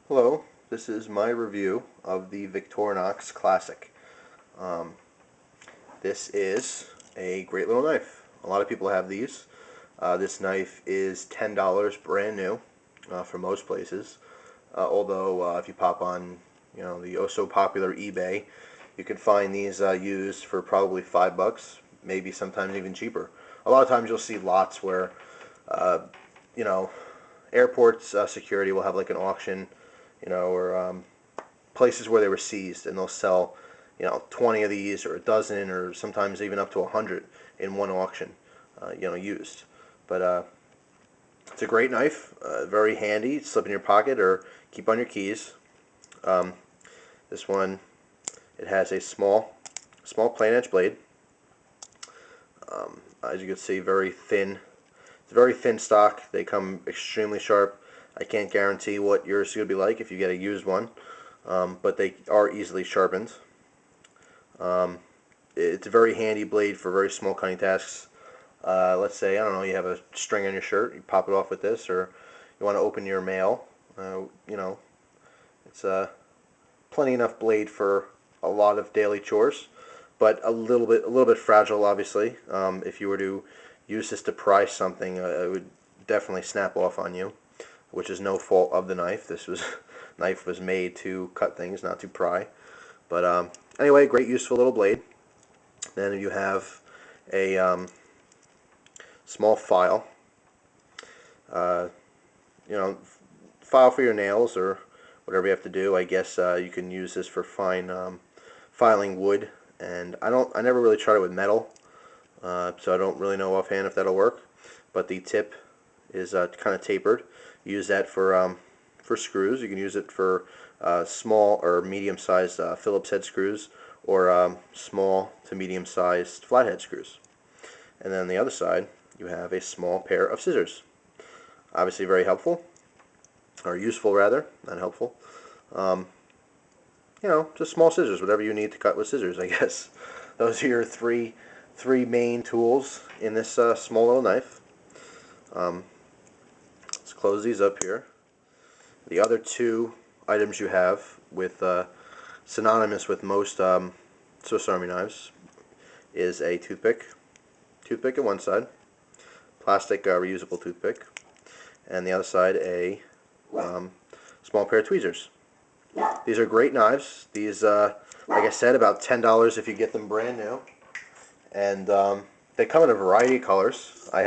Hello, this is my review of the Victorinox Classic. Um, this is a great little knife. A lot of people have these. This knife is $10 brand new for most places. Although if you pop on, the oh so popular eBay, you can find these used for probably $5, maybe sometimes even cheaper. A lot of times you'll see lots where, uh, you know, airports security will have like an auction, or places where they were seized, and they'll sell, 20 of these or a dozen or sometimes even up to 100 in one auction, used. But it's a great knife, very handy. Slip in your pocket or keep on your keys. Um, this one, it has a small plain edge blade. As you can see, very thin. It's a very thin stock. They come extremely sharp. I can't guarantee what yours is going to be like if you get a used one, but they are easily sharpened. It's a very handy blade for very small cutting tasks. Let's say, I don't know, you have a string on your shirt, you pop it off with this, or you want to open your mail. It's a plenty enough blade for a lot of daily chores, but a little bit fragile, obviously. If you were to use this to pry something, it would definitely snap off on you, which is no fault of the knife. Knife was made to cut things, not to pry. But anyway, great useful little blade. Then you have a small file. Uh, File for your nails or whatever you have to do. I guess you can use this for fine filing wood, and I never really tried it with metal, so I don't really know offhand if that'll work. But the tip is kind of tapered. Use that for screws. You can use it for small or medium-sized Phillips head screws, or small to medium-sized flathead screws. And then on the other side, you have a small pair of scissors. Obviously very helpful, or useful rather, not helpful. Just small scissors, whatever you need to cut with scissors, I guess. Those are your three main tools in this small little knife. Let's close these up here. The other two items you have with synonymous with most Swiss Army knives is a toothpick. Toothpick on one side, plastic reusable toothpick, and the other side a small pair of tweezers. These are great knives. These, like I said, about $10 if you get them brand new, and they come in a variety of colors. I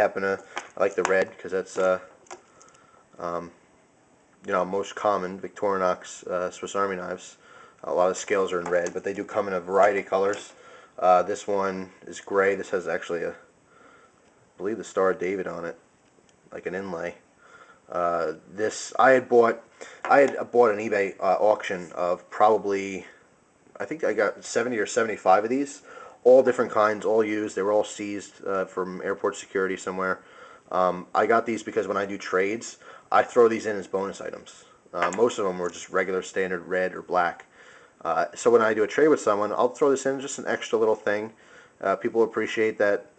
like the red because that's most common Victorinox Swiss Army knives. A lot of scales are in red, but they do come in a variety of colors. This one is gray. This has actually I believe the Star of David on it, like an inlay. This I had bought an eBay auction of probably, I think I got 70 or 75 of these, all different kinds, all used. They were all seized from airport security somewhere. I got these because when I do trades, I throw these in as bonus items. Most of them were just regular standard red or black. So when I do a trade with someone, I'll throw this in, just an extra little thing. People appreciate that,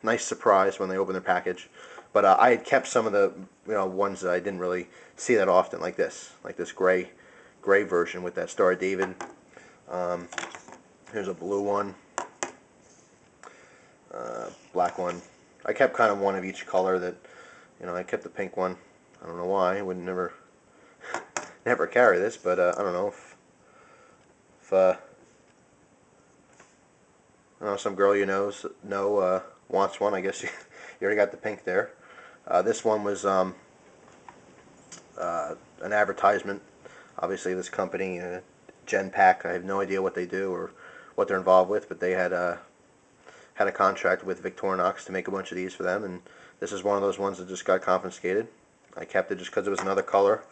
nice surprise when they open their package. But I had kept some of the ones that I didn't really see that often, like this gray version with that Star of David. Here's a blue one, black one. I kept kind of one of each color. That I kept the pink one. I don't know why. I would never carry this, but I don't know if I don't know, some girl wants one. I guess you already got the pink there. This one was an advertisement. Obviously, this company, Genpack, I have no idea what they do or what they're involved with, but they had a contract with Victorinox to make a bunch of these for them, and this is one of those ones that just got confiscated. I kept it just because it was another color,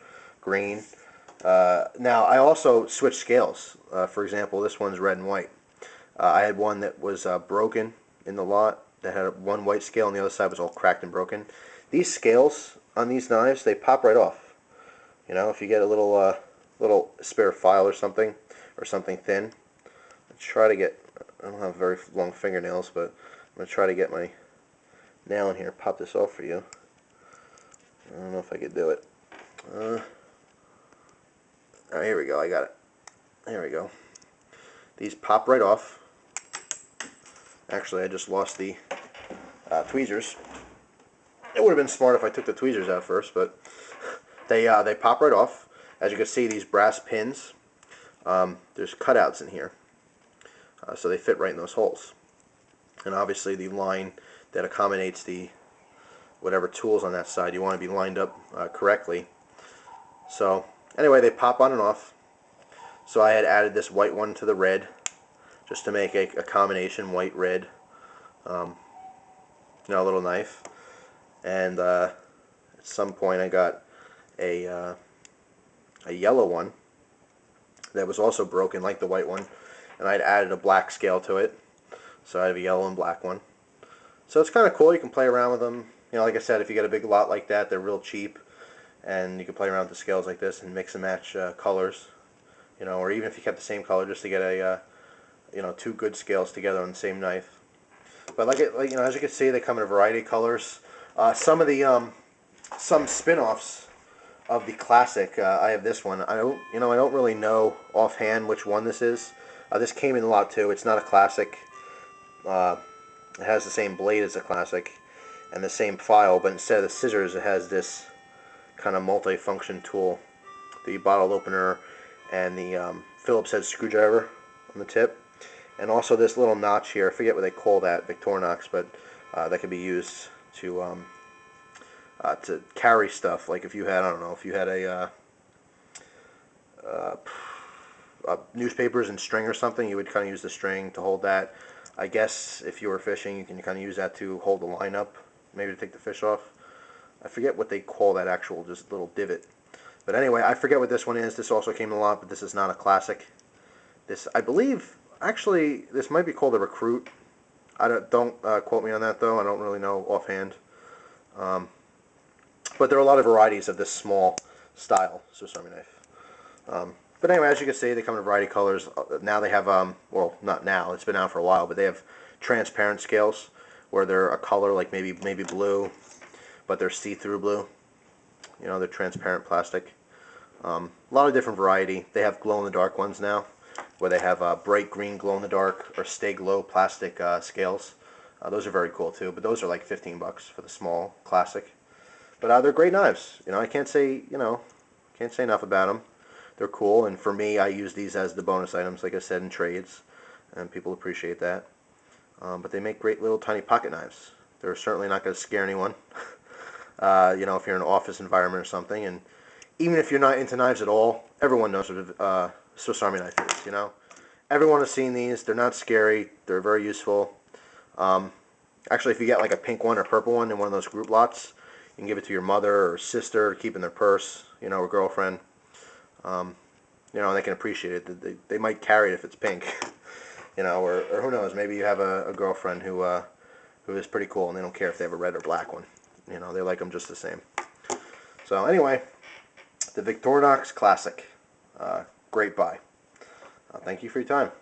green. Now, I also switched scales. For example, this one's red and white. I had one that was broken in the lot that had one white scale and the other side was all cracked and broken. These scales on these knives, they pop right off. If you get a little spare file or something thin, I don't have very long fingernails, but I'm going to try to get my nail in here, pop this off for you. I don't know if I could do it. Alright, here we go. I got it. There we go. These pop right off. Actually, I just lost the tweezers. It would have been smart if I took the tweezers out first, but they pop right off. As you can see, these brass pins, there's cutouts in here, so they fit right in those holes. And obviously, the line that accommodates the whatever tools on that side, you want to be lined up correctly. So anyway, they pop on and off. So I had added this white one to the red, just to make a combination white-red, a little knife. And at some point I got a yellow one that was also broken like the white one, and I'd added a black scale to it. So I have a yellow and black one. So it's kind of cool. You can play around with them. Like I said, if you get a big lot like that, they're real cheap, and you can play around with the scales like this and mix and match colors. Or even if you kept the same color, just to get a two good scales together on the same knife. But as you can see, they come in a variety of colors. Some of the some spin-offs of the classic. I have this one. I don't really know offhand which one this is. This came in a lot too. It's not a classic. It has the same blade as a classic and the same file, but instead of the scissors, it has this kind of multi-function tool. The bottle opener and the Phillips head screwdriver on the tip. And also this little notch here. I forget what they call that, Victorinox, but that can be used to carry stuff. Like if you had, I don't know, if you had newspapers and string or something, you would kind of use the string to hold that. I guess if you were fishing, you can kind of use that to hold the line up, maybe to take the fish off. I forget what they call that actual just little divot. But anyway, I forget what this one is. This also came in a lot, but this is not a classic. This, I believe, actually, this might be called a Recruit. Don't quote me on that, though. I don't really know offhand. But there are a lot of varieties of this small style Swiss Army knife. But anyway, as you can see, they come in a variety of colors. Now they have, well, not now. It's been out for a while, but they have transparent scales where they're a color like maybe blue, but they're see-through blue. They're transparent plastic. A lot of different variety. They have glow-in-the-dark ones now, where they have bright green glow-in-the-dark or stay glow plastic scales. Those are very cool too, but those are like $15 for the small classic. But they're great knives. I can't say enough about them. They're cool, and for me, I use these as the bonus items, like I said, in trades, and people appreciate that. But they make great little tiny pocket knives. They're certainly not going to scare anyone. If you're in an office environment or something, and even if you're not into knives at all, everyone knows what a Swiss Army knife is. Everyone has seen these. They're not scary. They're very useful. Actually, if you get like a pink one or purple one in one of those group lots, you can give it to your mother or sister to keep in their purse, or girlfriend. They can appreciate it. They might carry it if it's pink, or who knows? Maybe you have a girlfriend who is pretty cool and they don't care if they have a red or black one. They like them just the same. So anyway, the Victorinox Classic. Great buy. Thank you for your time.